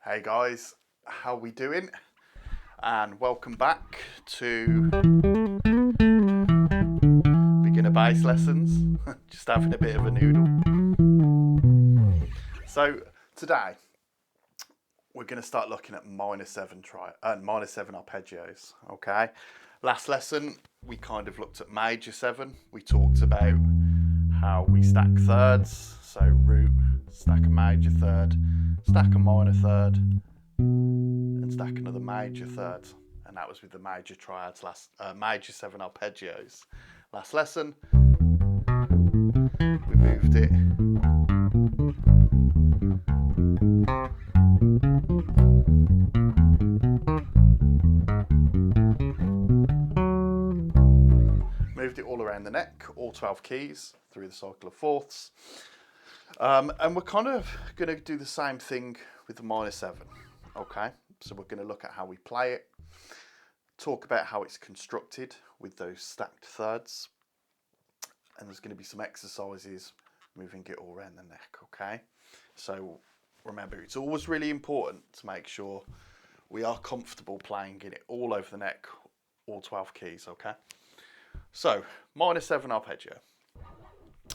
Hey guys, how we doing? And welcome back to beginner bass lessons. Just having a bit of a noodle. So today we're going to start looking at minor seven arpeggios. Okay. Last lesson we kind of looked at major seven. We talked about how we stack thirds. So root, stack a major third, stack a minor third, and stack another major third, and that was with the major triads major seven arpeggios. Last lesson we moved it all around the neck, all 12 keys through the cycle of fourths, and we're kind of going to do the same thing with the minor seven. Okay, so we're going to look at how we play it, talk about how it's constructed with those stacked thirds, and there's going to be some exercises moving it all around the neck. Okay, so remember, it's always really important to make sure we are comfortable playing it all over the neck, all 12 keys. Okay, so minor seven arpeggio.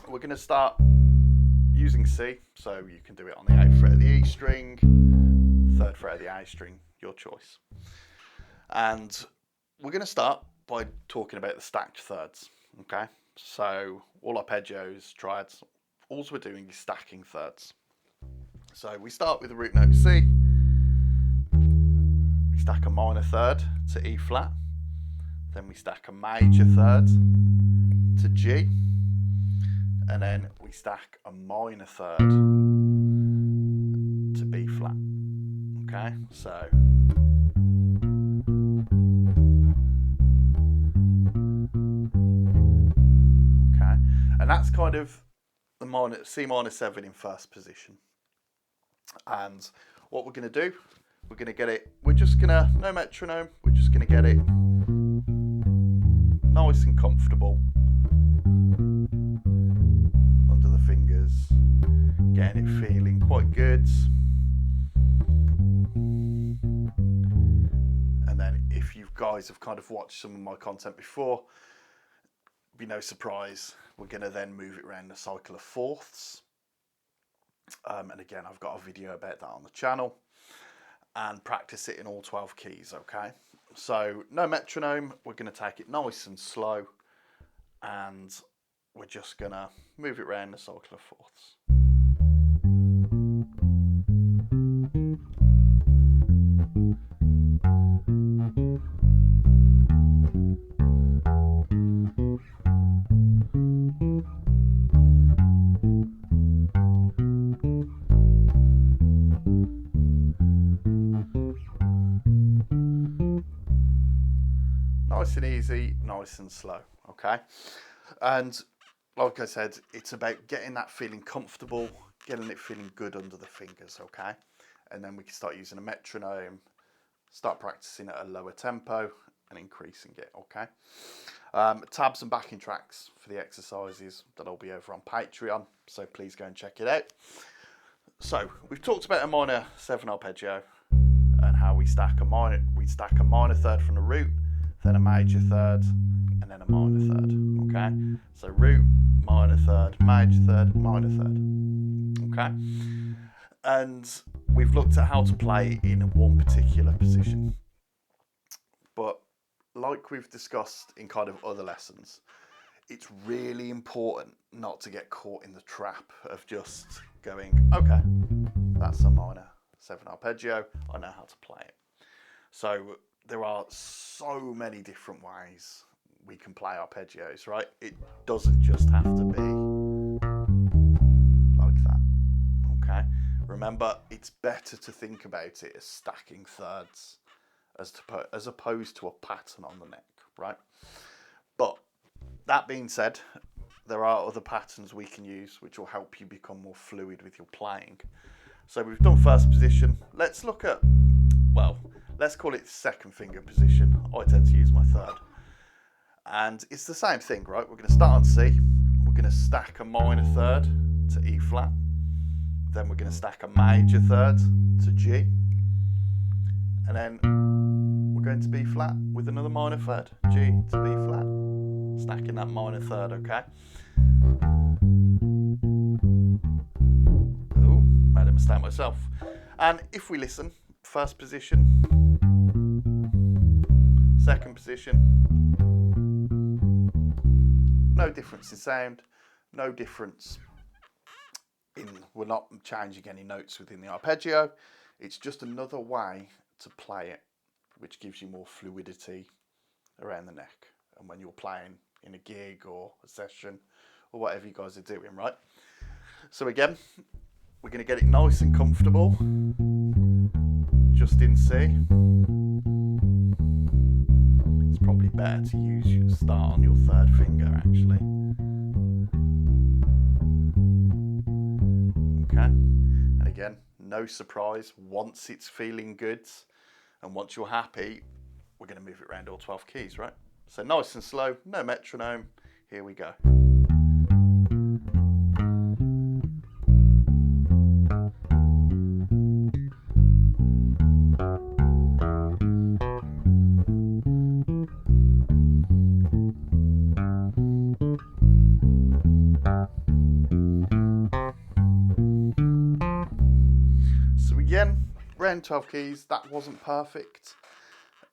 We're going to start using C, so you can do it on the 8th fret of the E string, 3rd fret of the A string, your choice. And we're going to start by talking about the stacked thirds. Okay, so all arpeggios, triads, all we're doing is stacking thirds. So we start with the root note C, we stack a minor third to E flat, then we stack a major third to G, and then we stack a minor third to B flat. Okay, so and that's kind of the C minor 7 in first position. And what we're going to do, we're going to get it, no metronome, we're just going to get it nice and comfortable under the fingers, getting it feeling quite good. And then if you guys have kind of watched some of my content before, be no surprise, we're going to then move it around the cycle of fourths. And again, I've got a video about that on the channel, and practice it in all 12 keys. Okay, so no metronome, we're going to take it nice and slow, and we're just going to move it around the cycle of fourths. Nice and easy, nice and slow. Okay, and like I said, it's about getting that feeling comfortable, getting it feeling good under the fingers. Okay, and then we can start using a metronome, start practicing at a lower tempo and increasing it. Okay, tabs and backing tracks for the exercises, that'll be over on Patreon, so please go and check it out. So we've talked about a minor 7 arpeggio and how we stack a minor third from the root, then a major third, and then a minor third. Okay, so root, minor third, major third, minor third. Okay, and we've looked at how to play in one particular position, but like we've discussed in kind of other lessons, it's really important not to get caught in the trap of just going, okay, that's a minor 7 arpeggio, I know how to play it. So there are so many different ways we can play arpeggios, right? It doesn't just have to be like that. Okay, remember, it's better to think about it as stacking thirds as opposed to a pattern on the neck, right? But that being said, there are other patterns we can use which will help you become more fluid with your playing. So we've done first position. Let's look at, well, let's call it second finger position. I tend to use my third. And it's the same thing, right? We're going to start on C. We're going to stack a minor third to E flat. Then we're going to stack a major third to G. and then we're going to B flat with another minor third, G to B flat, stacking that minor third, okay? Oh, made a mistake myself. And if we listen, first position, second position, no difference in sound, no difference in, we're not changing any notes within the arpeggio. It's just another way to play it, which gives you more fluidity around the neck. And when you're playing in a gig or a session or whatever you guys are doing, right? So again, we're going to get it nice and comfortable, just in C. It's probably better to use your start on your third finger, actually. Okay, and again, no surprise, once it's feeling good and once you're happy, we're going to move it around all 12 keys, right? So nice and slow, no metronome, here we go. Again, around 12 keys, that wasn't perfect,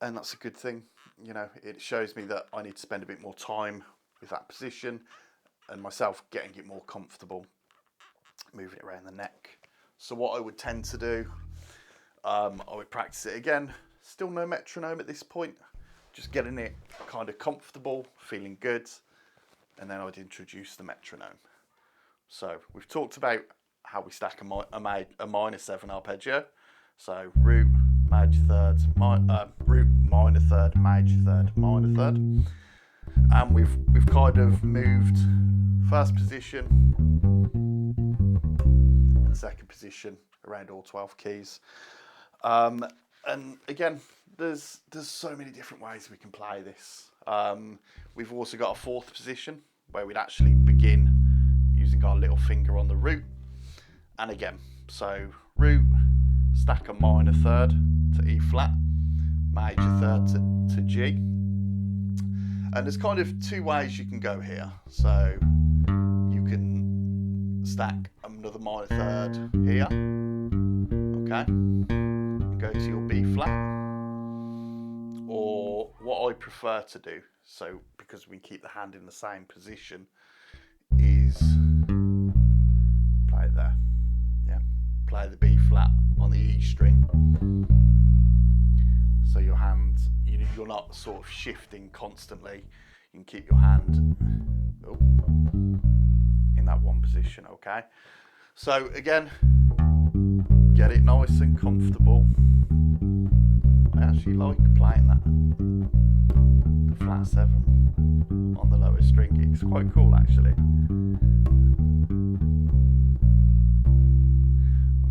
and that's a good thing. You know, it shows me that I need to spend a bit more time with that position and myself getting it more comfortable, moving it around the neck. So what I would tend to do, I would practice it again, still no metronome at this point, just getting it kind of comfortable, feeling good, and then I would introduce the metronome. So we've talked about how we stack a minor 7 arpeggio. So root, major third, root, minor third, major third, minor third. And we've kind of moved first position and second position around all 12 keys. And again, there's so many different ways we can play this. We've also got a fourth position where we'd actually begin using our little finger on the root. And again, so root, stack a minor third to E flat, major third to G. And there's kind of two ways you can go here. So you can stack another minor third here, okay, and go to your B flat. Or what I prefer to do, so because we keep the hand in the same position, is play it there. Yeah, play the B flat on the E string. So your hand, you're not sort of shifting constantly. You can keep your hand in that one position, okay? So again, get it nice and comfortable. I actually like playing that, the flat 7 on the lower string. It's quite cool actually.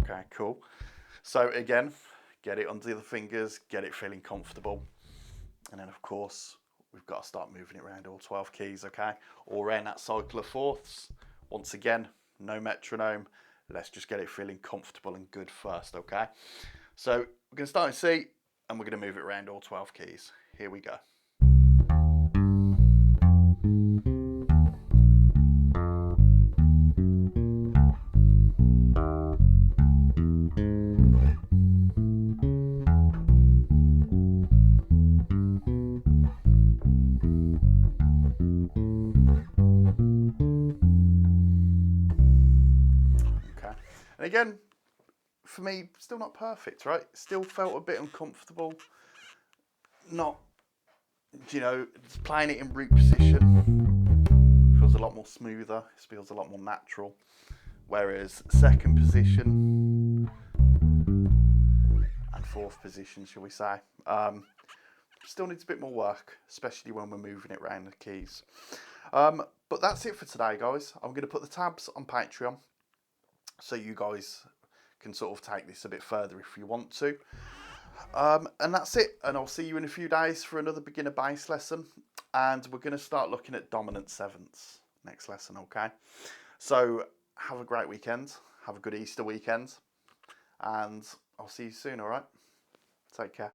Okay, cool. So again, get it under the fingers, get it feeling comfortable. And then of course, we've got to start moving it around all 12 keys, okay? Or around that cycle of fourths. Once again, no metronome. Let's just get it feeling comfortable and good first, okay? So we're going to start in C, and we're going to move it around all 12 keys. Here we go. And again, for me, still not perfect, right? Still felt a bit uncomfortable. Not, you know, playing it in root position feels a lot more smoother. It feels a lot more natural. Whereas second position and fourth position, shall we say, still needs a bit more work, especially when we're moving it around the keys. But that's it for today, guys. I'm going to put the tabs on Patreon, so you guys can sort of take this a bit further if you want to. And that's it. And I'll see you in a few days for another beginner bass lesson. And we're going to start looking at dominant sevenths next lesson, okay? So have a great weekend. Have a good Easter weekend. And I'll see you soon, all right? Take care.